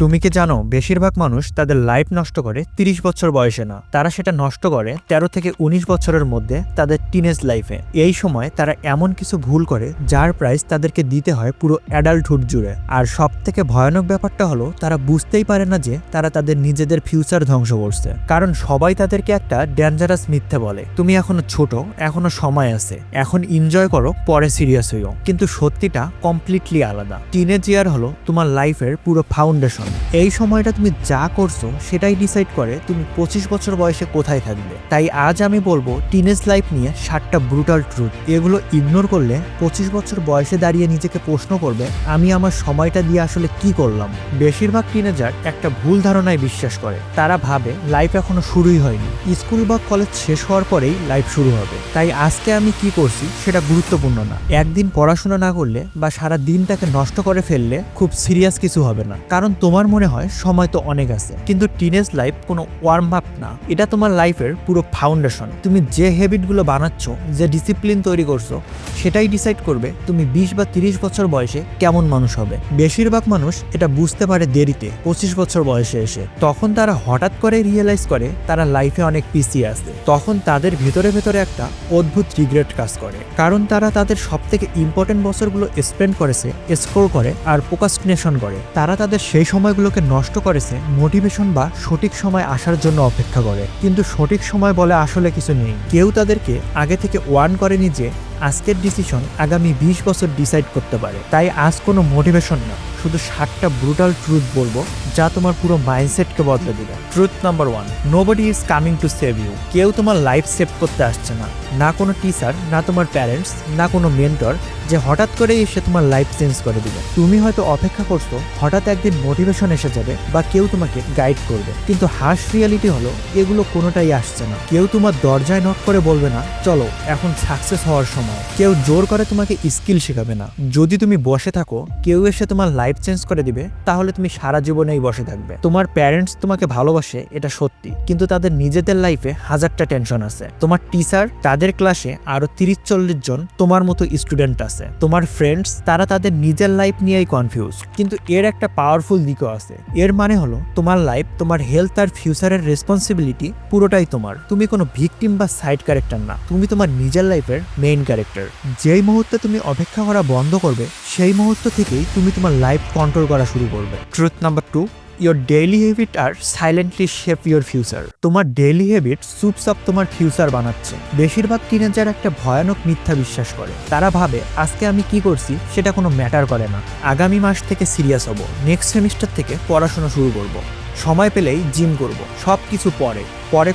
তুমি কি জানো বেশিরভাগ মানুষ তাদের লাইফ নষ্ট করে 30 বছর বয়সে না, তারা সেটা নষ্ট করে 13 থেকে 19 বছরের মধ্যে তাদের টিনেজ লাইফে। এই সময় তারা এমন কিছু ভুল করে যার প্রাইস তাদেরকে দিতে হয় পুরো অ্যাডাল্টহুড জুড়ে। আর সব থেকে ভয়ানক ব্যাপারটা হলো তারা বুঝতেই পারে না যে তারা তাদের নিজেদের ফিউচার ধ্বংস করছে, কারণ সবাই তাদেরকে একটা ডেঞ্জারাস মিথ্যে বলে, তুমি এখনো ছোট, এখনো সময় আছে, এখন এনজয় করো, পরে সিরিয়াস হইও। কিন্তু সত্যিটা কমপ্লিটলি আলাদা। টিনেজ ইয়ার হলো তোমার লাইফের পুরো ফাউন্ডেশন। এই সময়টা তুমি যা করছো সেটাই ডিসাইড করে তুমি 25 বছর বয়সে কোথায় থাকবে। তাই আজ আমি বলবো টিনেজ লাইফ নিয়ে 7টা ব্রুটাল ট্রুথ। এগুলো ইগনোর করলে 25 বছর বয়সে দাঁড়িয়ে নিজেকে প্রশ্ন করবে, আমি আমার সময়টা দিয়ে আসলে কি করলাম। বেশিরভাগ টিনেজার একটা ভুল ধারণায় বিশ্বাস করে, তারা ভাবে লাইফ এখনো শুরুই হয়নি, স্কুল বা কলেজ শেষ হওয়ার পরেই লাইফ শুরু হবে। তাই আজকে আমি কি করছি সেটা গুরুত্বপূর্ণ না। একদিন পড়াশোনা না করলে বা সারা দিনটাকে নষ্ট করে ফেললে খুব সিরিয়াস কিছু হবে না, কারণ তোমার মনে হয় সময় তো অনেক আছে। কিন্তু টিনেজ লাইফ কোনো ওয়ার্ম আপ না, এটা তোমার লাইফের পুরো ফাউন্ডেশন। তুমি যে হ্যাবিটগুলো বানাচ্ছ, যে ডিসিপ্লিন তৈরি করছো, সেটাই ডিসাইড করবে তুমি 20 বা 30 বছর বয়সে কেমন মানুষ হবে। বেশিরভাগ মানুষ এটা বুঝতে পারে দেরিতে, 25 বছর বয়সে এসে। তখন তারা হঠাৎ করে রিয়েলাইজ করে তারা লাইফে অনেক পিছিয়ে আছে। তখন তাদের ভেতরে ভেতরে একটা অদ্ভুত রিগ্রেট কাজ করে, কারণ তারা তাদের সবথেকে ইম্পর্টেন্ট বছরগুলো স্পেন্ড করেছে স্ক্রল করে আর প্রোক্রাস্টিনেশন করে। তারা তাদের সেই সময়গুলোকে নষ্ট করেছে মোটিভেশন বা সঠিক সময় আসার জন্য অপেক্ষা করে। কিন্তু সঠিক সময় বলে আসলে কিছু নেই। কেউ তাদেরকে আগে থেকে ওয়ার্ন করেনি যে আজকের ডিসিশন আগামী 20 বছর ডিসাইড করতে পারে। তাই আজ কোনো মোটিভেশন না, শুধু 7টা ব্রুটাল ট্রুথ বলবো যা তোমার পুরো মাইন্ডসেটকে বদলে দিবে। Truth number 1, nobody is coming to save you. কেউ তোমার লাইফ সেভ করতে আসছে না, না কোনো টিচার, না তোমার প্যারেন্টস, না কোনো মেন্টর যে হঠাৎ করে এসে তোমার লাইফ চেঞ্জ করে দিবে। তুমি হয়তো অপেক্ষা করছো হঠাৎ একদিন মোটিভেশন এসে যাবে বা কেউ তোমাকে গাইড করবে, কিন্তু হার্শ রিয়ালিটি হলো এগুলো কোনোটাই আসছে না। কেউ তোমার দরজায় নক করে বলবে না চলো এখন সাকসেস হওয়ার সময়। কেউ জোর করে তোমাকে স্কিল শেখাবে না। যদি তুমি বসে থাকো, কেউ এসে তোমার লাইফ চেঞ্জ করে দিবে, তাহলে তুমি সারা জীবনেই বসে থাকবে। তোমার প্যারেন্টস তোমাকে ভালোবাসে, এটা সত্যি, কিন্তু তাদের নিজেদের লাইফে হাজারটা টেনশন আছে। তোমার টিচার, তাদের ক্লাসে আরো 30-40 জন তোমার মতো স্টুডেন্ট আছে। তোমার ফ্রেন্ডস, তারা তাদের নিজের লাইফ নিয়েই কনফিউজ। কিন্তু এর একটা পাওয়ারফুল দিকও আছে। এর মানে হলো তোমার লাইফ, তোমার হেলথ আর ফিউচারের রেসপন্সিবিলিটি পুরোটাই তোমার। তুমি কোনো ভিকটিম বা সাইড ক্যারেক্টার না, তুমি তোমার নিজের লাইফের মেইন ক্যারেক্টার। যেই মুহূর্তে তুমি অপেক্ষা করা বন্ধ করবে, সেই মুহূর্ত থেকেই তুমি তোমার লাইফ কন্ট্রোল করা শুরু করবে। Truth number 2, your daily habit are silently shape your future. তোমার ডেইলি হ্যাবিট চুপচাপ তোমার ফিউচার বানাচ্ছে। বেশিরভাগ টিনেজার একটা ভয়ানক মিথ্যা বিশ্বাস করে। তারা ভাবে আজকে আমি কি করছি সেটা কোনো ম্যাটার করে না, আগামী মাস থেকে সিরিয়াস হব, নেক্সট সেমিস্টার থেকে পড়াশোনা শুরু করব, সময় পেলেই জিম করব, সব কিছু পরে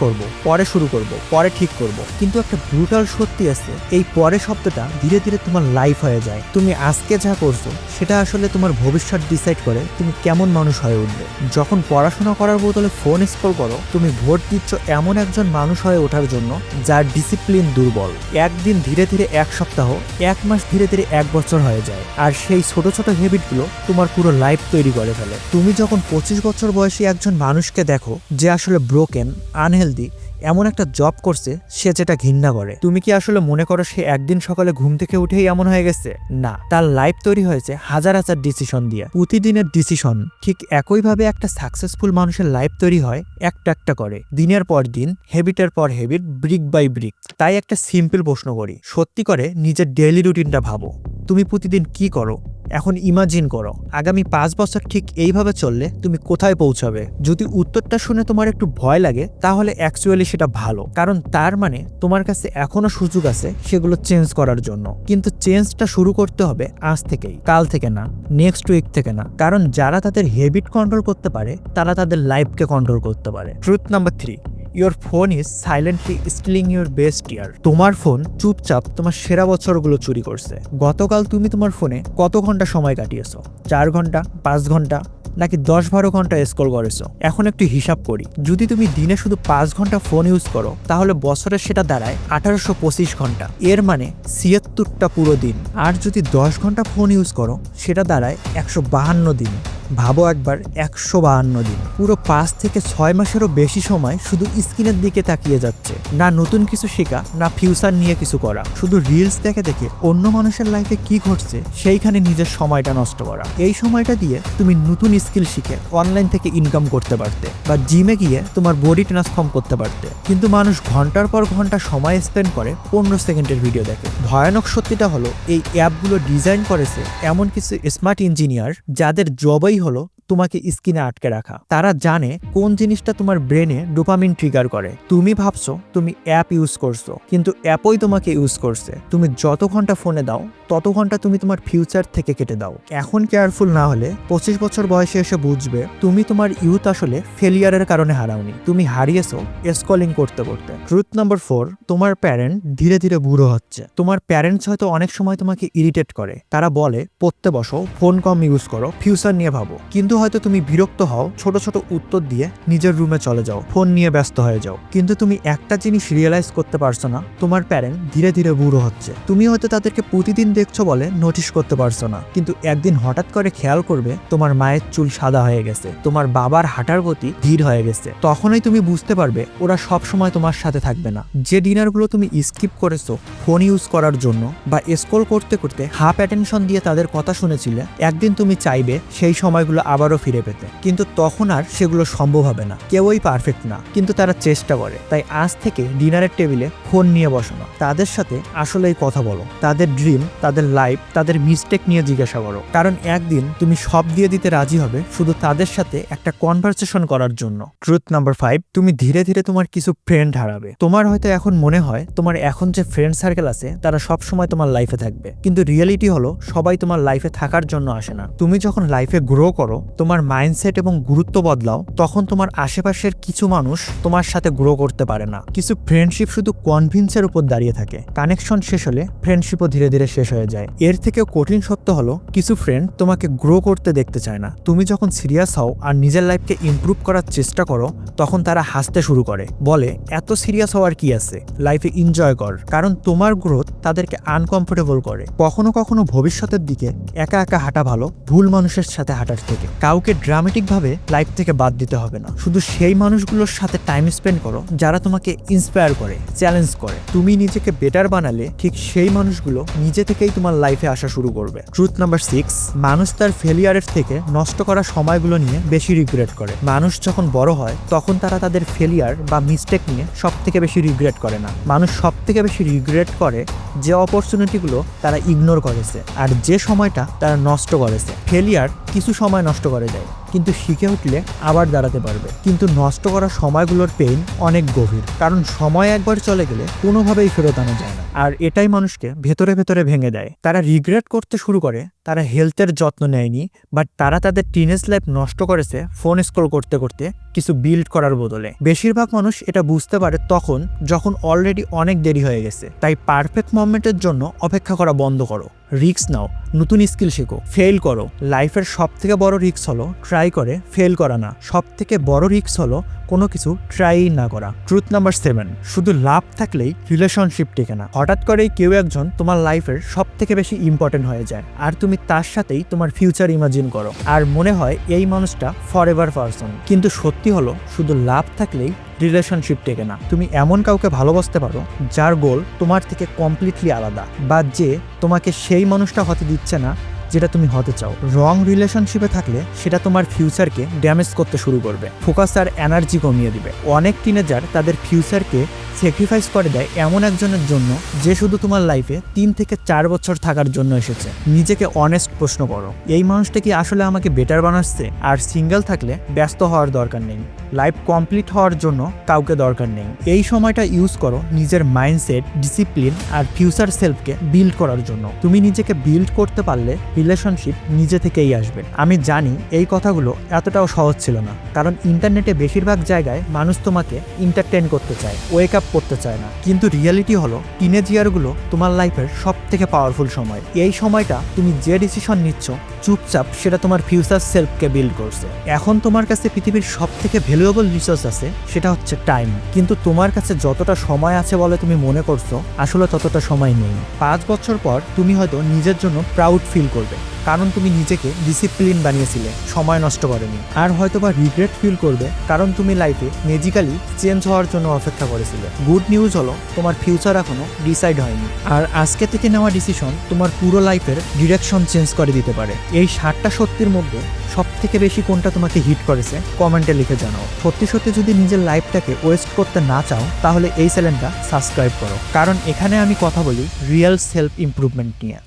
করব, পরে শুরু করব, পরে ঠিক করব। কিন্তু একটা ব্রুটাল সত্যি আছে, এই পরে শব্দটা ধীরে ধীরে তোমার লাইফ হয়ে যায়। তুমি আজকে যা করছো সেটা আসলে তোমার ভবিষ্যৎ ডিসাইড করে তুমি কেমন মানুষ হয়ে উঠবে। যখন পড়াশোনা করার বদলে ফোন স্ক্রল করো, তুমি ভোট দিচ্ছ এমন একজন মানুষ হয়ে ওঠার জন্য যার ডিসিপ্লিন দুর্বল। একদিন ধীরে ধীরে 1 সপ্তাহ, 1 মাস ধীরে ধীরে 1 বছর হয়ে যায়। আর সেই ছোট ছোট হ্যাবিটগুলো তোমার পুরো লাইফ তৈরি করে ফেলে। তুমি যখন 25 বছর বয়সী একজন মানুষকে দেখো যে আসলে ব্রোকেন, আনহেলদি, এমন একটা জব করছে সে যেটা ঘৃণা করে, তুমি কি আসলে মনে করো সে একদিন সকালে ঘুম থেকে উঠেই এমন হয়ে গেছে? না, তার লাইফ তৈরি হয়েছে হাজার হাজার ডিসিশন দিয়ে, প্রতিদিনের ডিসিশন। ঠিক একইভাবে একটা সাকসেসফুল মানুষের লাইফ তৈরি হয় একটা একটা করে, দিনের পর দিন, হ্যাবিটের পর হ্যাবিট, ব্রিক বাই ব্রিক। তাই একটা সিম্পল প্রশ্ন করি, সত্যি করে নিজের ডেইলি রুটিনটা ভাবো। তুমি প্রতিদিন কি করো? এখন ইমাজিন করো আগামী 5 বছর ঠিক এইভাবে চললে তুমি কোথায় পৌঁছাবে। যদি উত্তরটা শুনে তোমার একটু ভয় লাগে, তাহলে অ্যাকচুয়ালি সেটা ভালো, কারণ তার মানে তোমার কাছে এখনো সুযোগ আছে সেগুলো চেঞ্জ করার জন্য। কিন্তু চেঞ্জটা শুরু করতে হবে আজ থেকেই, কাল থেকে না, নেক্সট উইক থেকে না। কারণ যারা তাদের হ্যাবিট কন্ট্রোল করতে পারে তারা তাদের লাইফকে কন্ট্রোল করতে পারে। Truth number 3, your phone is silently stealing your best ইয়ার। তোমার ফোন চুপচাপ তোমার সেরা বছরগুলো চুরি করছে। গতকাল তুমি তোমার ফোনে কত ঘন্টা সময় কাটিয়েছো? 4 ঘন্টা, 5 ঘন্টা, নাকি 10-12 ঘন্টা স্ক্রল করেছো? এখন একটু হিসাব করি, যদি তুমি দিনে শুধু 5 ঘন্টা ফোন ইউজ করো, তাহলে বছরের সেটা দাঁড়ায় 1825 ঘন্টা। এর মানে 76টা পুরো দিন। আর যদি 10 ঘন্টা ফোন ইউজ করো, সেটা দাঁড়ায় 152 দিন। ভাবো একবার 152 দিন, পুরো 5 থেকে 6 মাসেরও বেশি সময় শুধু স্ক্রিনের দিকে তাকিয়ে যাচ্ছে, না নতুন কিছু শেখা, না ফিউচার নিয়ে কিছু করা, শুধু রিলস দেখে দেখে অন্য মানুষের লাইফে কি ঘটছে সেইখানে নিজের সময়টা নষ্ট করা। এই সময়টা দিয়ে তুমি নতুন স্কিল শিখে অনলাইন থেকে ইনকাম করতে পারতে, বা জিমে গিয়ে তোমার বডি ট্রান্সফর্ম করতে পারতে। কিন্তু মানুষ ঘন্টার পর ঘন্টা সময় স্পেন্ড করে 15 সেকেন্ডের ভিডিও দেখে। ভয়ানক সত্যিটা হলো এই অ্যাপগুলো ডিজাইন করেছে এমন কিছু স্মার্ট ইঞ্জিনিয়ার যাদের জবই হলো তোমাকে স্ক্রিনে আটকে রাখা। তারা জানে কোন জিনিসটা তোমার ব্রেনে ডোপামিন ট্রিগার করে। তুমি ভাবছো তুমি অ্যাপ ইউজ করছো, কিন্তু অ্যাপই তোমাকে ইউজ করছে। তুমি যত ঘন্টা ফোনে দাও তত ঘন্টা তুমি তোমার ফিউচার থেকে কেটে দাও। এখন কেয়ারফুল না হলে 25 বছর বয়সে এসে বুঝবে তুমি তোমার ইউথ আসলে ফেলিয়ারের কারণে হারাওনি, তুমি হারিয়েছো স্ক্রলিং করতে করতে। ট্রুথ নাম্বার 4, তোমার প্যারেন্ট ধীরে ধীরে বুড়ো হচ্ছে। তোমার প্যারেন্টস হয়তো অনেক সময় তোমাকে ইরিটেট করে, তারা বলে পড়তে বসো, ফোন কম ইউজ করো, ফিউচার নিয়ে ভাবো। কিন্তু হয়তো তুমি বিরক্ত হও, ছোট ছোট উত্তর দিয়ে নিজের রুমে চলে যাও, ফোন নিয়ে ব্যস্ত হয়ে যাও। কিন্তু তুমি একটা জিনিস রিয়েলাইজ করতে পারছো না, তোমার প্যারেন্ট ধীরে ধীরে বুড়ো হচ্ছে। তুমি হয়তো তাদেরকে প্রতিদিন দেখছো বলে নোটিস করতে পারছো না, কিন্তু একদিন হঠাৎ করে খেয়াল করবে তোমার মায়ের চুল সাদা হয়ে গেছে, তোমার বাবার হাঁটার গতি ধীর হয়ে গেছে। তখনই তুমি বুঝতে পারবে ওরা সব সময় তোমার সাথে থাকবে না। যে ডিনারগুলো তুমি স্কিপ করেছো ফোন ইউজ করার জন্য, বা স্ক্রল করতে করতে হাফ অ্যাটেনশন দিয়ে তাদের কথা শুনেছিলে, একদিন তুমি চাইবে সেই সময়গুলো আবারও ফিরে পেতে। কিন্তু তখন আর সেগুলো সম্ভব হবে না। কেউই পারফেক্ট না, কিন্তু তারা চেষ্টা করে। তাই আজ থেকে ডিনারের টেবিলে ফোন নিয়ে বসো না, তাদের সাথে আসলেই কথা বলো। তাদের ড্রিম, তাদের লাইফ, তাদের মিস্টেক নিয়ে জিজ্ঞাসা করো। কারণ একদিন তুমি সব দিয়ে দিতে রাজি হবে শুধু তাদের সাথে একটা কনভারসেশন করার জন্য। ট্রুথ নাম্বার 5, তুমি ধীরে ধীরে তোমার কিছু ফ্রেন্ড হারাবে। তোমার হয়তো এখন মনে হয় তোমার এখন যে ফ্রেন্ড সার্কেল আছে তারা সব সময় তোমার লাইফে থাকবে, কিন্তু রিয়েলিটি হলো সবাই তোমার লাইফে থাকার জন্য আসে না। তুমি যখন লাইফে গ্রো করো, তোমার মাইন্ডসেট এবং গুরুত্ব বদলাও, তখন তোমার আশেপাশের কিছু মানুষ তোমার সাথে গ্রো করতে পারে না। কিছু ফ্রেন্ডশিপ শুধু কনভিন্সের উপর দাঁড়িয়ে থাকে। কানেকশন শেষ হলে ফ্রেন্ডশিপও ধীরে ধীরে শেষ হয়ে যায়। এর থেকেও কঠিন সত্য হলো কিছু ফ্রেন্ড তোমাকে গ্রো করতে দেখতে চায় না। তুমি যখন সিরিয়াস হও আর নিজের লাইফকে ইমপ্রুভ করার চেষ্টা করো, তখন তারা হাসতে শুরু করে, বলে এত সিরিয়াস হওয়ার কি আছে, লাইফে এনজয় কর। কারণ তোমার গ্রোথ তাদেরকে আনকমফোর্টেবল করে। কখনো কখনো ভবিষ্যতের দিকে একা একা হাঁটা ভালো ভুল মানুষের সাথে হাঁটার থেকে। কাউকে ড্রামেটিক ভাবে লাইফ থেকে বাদ দিতে হবে না, শুধু সেই মানুষগুলোর সাথে টাইম স্পেন্ড করো যারা তোমাকে ইন্সপায়ার করে, চ্যালেঞ্জ করে। তুমি নিজেকে বেটার বানালে ঠিক সেই মানুষগুলো নিজে থেকেই তোমার লাইফে আসা শুরু করবে। ট্রুথ নাম্বার 6, মানুষ তার ফেলিয়ারের থেকে নষ্ট করা সময়গুলো নিয়ে বেশি রিগ্রেট করে। মানুষ যখন বড় হয় তখন তারা তাদের ফেলিয়ার বা মিস্টেক নিয়ে সব থেকে বেশি রিগ্রেট করে না। মানুষ সব থেকে বেশি রিগ্রেট করে যে অপরচুনিটিগুলো তারা ইগনোর করেছে আর যে সময়টা তারা নষ্ট করেছে। ফেলিয়ার কিছু সময় নষ্ট করে দেয়, কিন্তু শিখে উঠলে আবার দাঁড়াতে পারবে। কিন্তু নষ্ট করা সময়গুলোর পেইন অনেক গভীর, কারণ সময় একবার চলে গেলে কোনোভাবেই ফেরত আনা যায় না। আর এটাই মানুষকে ভেতরে ভেতরে ভেঙে দেয়। তারা রিগ্রেট করতে শুরু করে তারা হেলথের যত্ন নেয়নি, বাট তারা তাদের টিনেজ লাইফ নষ্ট করেছে ফোন স্ক্রল করতে করতে কিছু বিল্ড করার বদলে। বেশিরভাগ মানুষ এটা বুঝতে পারে তখন যখন অলরেডি অনেক দেরি হয়ে গেছে। তাই পারফেক্ট মোমেন্টের জন্য অপেক্ষা করা বন্ধ করো, রিস্ক নাও, নতুন স্কিল শেখো, ফেল করো। লাইফের সব থেকে বড় রিস্ক হলো ট্রাই করে ফেল করা না, সব থেকে বড় রিস্ক হলো কোনো কিছু ট্রাই না করা। ট্রুথ নাম্বার 7, শুধু লাভ থাকলেই রিলেশনশিপ টেকে না। হঠাৎ করেই কেউ একজন তোমার লাইফের সব থেকে বেশি ইম্পর্টেন্ট হয়ে যায়, আর তুমি তার সাথেই তোমার ফিউচার ইমাজিন করো, আর মনে হয় এই মানুষটা ফরএভার পারসন। কিন্তু সত্যি হলো শুধু লাভ থাকলেই রিলেশনশিপ টেকে না। তুমি এমন কাউকে ভালোবাসতে পারো যার গোল তোমার থেকে কমপ্লিটলি আলাদা, বা যে তোমাকে সেই মানুষটা হতে দিচ্ছে না যেটা তুমি হতে চাও। রং রিলেশনশিপে থাকলে সেটা তোমার ফিউচারকে ড্যামেজ করতে শুরু করবে, ফোকাস আর এনার্জি কমিয়ে দিবে। অনেক টিনেজার তাদের ফিউচারকে স্যাক্রিফাইস করে দেয় এমন একজনের জন্য যে শুধু তোমার লাইফে 3 থেকে 4 বছর থাকার জন্য এসেছে। নিজেকে অনেস্ট প্রশ্ন করো, এই মানুষটা কি আসলে আমাকে বেটার বানাচ্ছে? আর সিঙ্গেল থাকলে ব্যস্ত হওয়ার দরকার নেই, লাইফ কমপ্লিট হওয়ার জন্য কাউকে দরকার নেই। এই সময়টা ইউজ করো নিজের মাইন্ডসেট, ডিসিপ্লিন আর ফিউচার সেলফকে বিল্ড করার জন্য। তুমি নিজেকে বিল্ড করতে পারলে রিলেশনশিপ নিজে থেকেই আসবে। আমি জানি এই কথাগুলো এতটাও সহজ ছিল না, কারণ ইন্টারনেটে বেশিরভাগ জায়গায় মানুষ তোমাকে এন্টারটেইন করতে চায়, ওয়েক আপ করতে চায় না। কিন্তু রিয়েলিটি হলো টিনেজ ইয়ারগুলো তোমার লাইফের সব থেকে পাওয়ারফুল সময়। এই সময়টা তুমি যে ডিসিশন নিচ্ছ চুপচাপ সেটা তোমার ফিউচার সেলফকে বিল্ড করছে। এখন তোমার কাছে পৃথিবীর সব থেকে ভ্যালুয়েবল রিসোর্স আছে, সেটা হচ্ছে টাইম। কিন্তু তোমার কাছে যতটা সময় আছে বলে তুমি মনে করছো আসলে ততটা সময় নেই। 5 বছর পর তুমি হয়তো নিজের জন্য প্রাউড ফিল করবে। করবে, কারণ তুমি নিজেকে ডিসিপ্লিন বানিয়েছিলে, সময় নষ্ট করেনি। আর হয়তোবা রিগ্রেট ফিল করবে, কারণ তুমি লাইফে ম্যাজিক্যালি চেঞ্জ হওয়ার জন্য অপেক্ষা করেছিলে। গুড নিউজ হলো তোমার ফিউচার এখনো ডিসাইড হয়নি, আর আজকে থেকে নেওয়া ডিসিশন তোমার পুরো লাইফের ডিরেকশন চেঞ্জ করে দিতে পারে। এই 7টা সত্যির মধ্যে সব থেকে বেশি কোনটা তোমাকে হিট করেছে কমেন্টে লিখে জানাও। সত্যি সত্যি যদি নিজের লাইফটাকে ওয়েস্ট করতে না চাও, তাহলে এই চ্যানেলটা সাবস্ক্রাইব করো, কারণ এখানে আমি কথা বলি রিয়েল সেলফ ইমপ্রুভমেন্ট নিয়ে।